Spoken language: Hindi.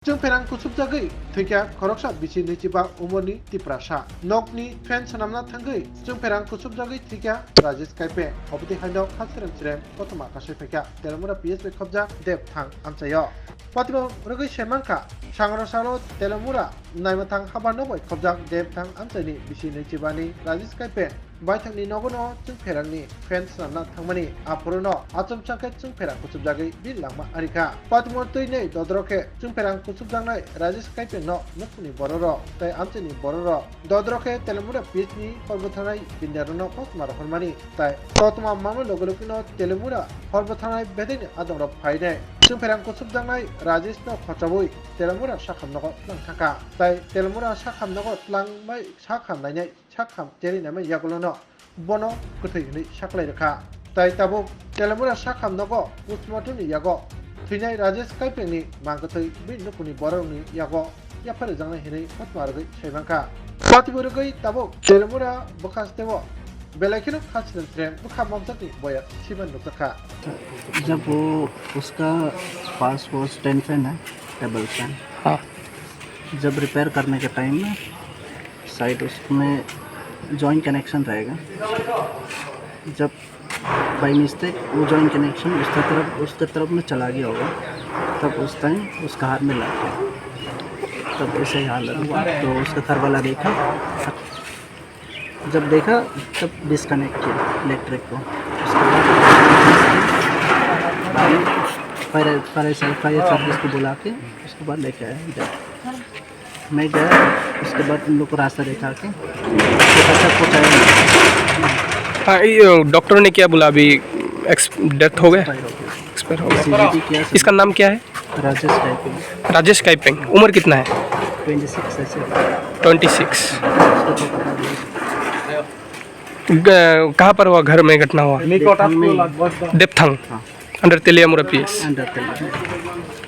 जों फेरां कुसुबजागै थैख्या खरकसा बिसि नैजिबा उमरनि तिप्रासा नकनि फेन सानामना थांगै जों फेरां कुसुबजागै थैख्या राजेश काइपे अबति हाइनाव खासिरेम सिरेम कतमा कासे फैख्या तेलमुरा पिएसबि खबजा देब थां आमचायो पतिबा रगै सेमांखा सांरसालो तेलमुरा नायमाथां हाबा नबय खबजा देब थां आमचाइनि बिसि नैजिबानि राजेश काइपे बायथांनि नगनो जों फेरांनि फेन सानामना थांमानि आफुरनो आचमचाके जों फेरां कुसुबजागै बि लांमा आरिखा पतिमो तैनै दद्रके जों फेरां कुसुबजांनाय राजेश काइपे न नुकुनि बररो तै आमचाइनि बररो दद्रके तेलमुरा पिएचनि पर्बथानाय बिन्दारनो पतमार हरमानि तै ततमा मामो लगलुकिनो तेलमुरा पर्बथानाय बेदैनि आदमरो फायनाय जों फेरां कुसुबजांनाय राजेश न खचाबुइ तेलमुरा साखामनगो लांथाका तै तेलमुरा साखामनगो लांबाय साखामनायनै साखाम तेरिनामै यागलनो बनो गथै हनै साख्लायरखा तै ताबु तेलमुरा साखामनगो पुस्टमर्टमनि यागो थैनाय राजेश काइपेंनि मांगथै बि नुकुनि बरंनि यागो याफारे जांनाय हेनै पतमारगै सैबांखा पातिबुरगै ताबु तेलमुरा बखासतेव बेलायखिनो खासिन ट्रेन बुखा ममसकनि बया सिमन नुकखा जब वो उसका पास वो स्टैंड फैन है टेबल फैन। हाँ। जब रिपेयर करने के टाइम में साइड उसमें जॉइंट कनेक्शन रहेगा। जब बाई मिस्टेक वो जॉइंट कनेक्शन उसके तरफ में चला गया होगा, तब उस टाइम उसका हाथ में लग गया, तब ऐसे ही हालत हुआ। तो उसका घर वाला देखा, जब देखा तब डिस्कनेक्ट किया इलेक्ट्रिक को। फायर सर्विस को बुला के उसके बाद लेके आया इधर। मैं गया, उसके बाद उन लोग को रास्ता देखा के हाँ, ये डॉक्टर ने क्या बोला अभी? डेथ हो गया, एक्सपायर हो गया। किया। इसका नाम क्या है? राजेश काइपिंग। राजेश काइपेंग। उम्र कितना है? 26 ऐसे। 26। कहाँ पर हुआ? घर में घटना हुआ? देवथांग में। देवथांग, हाँ। Under Teliamura PS. Under Teliamura.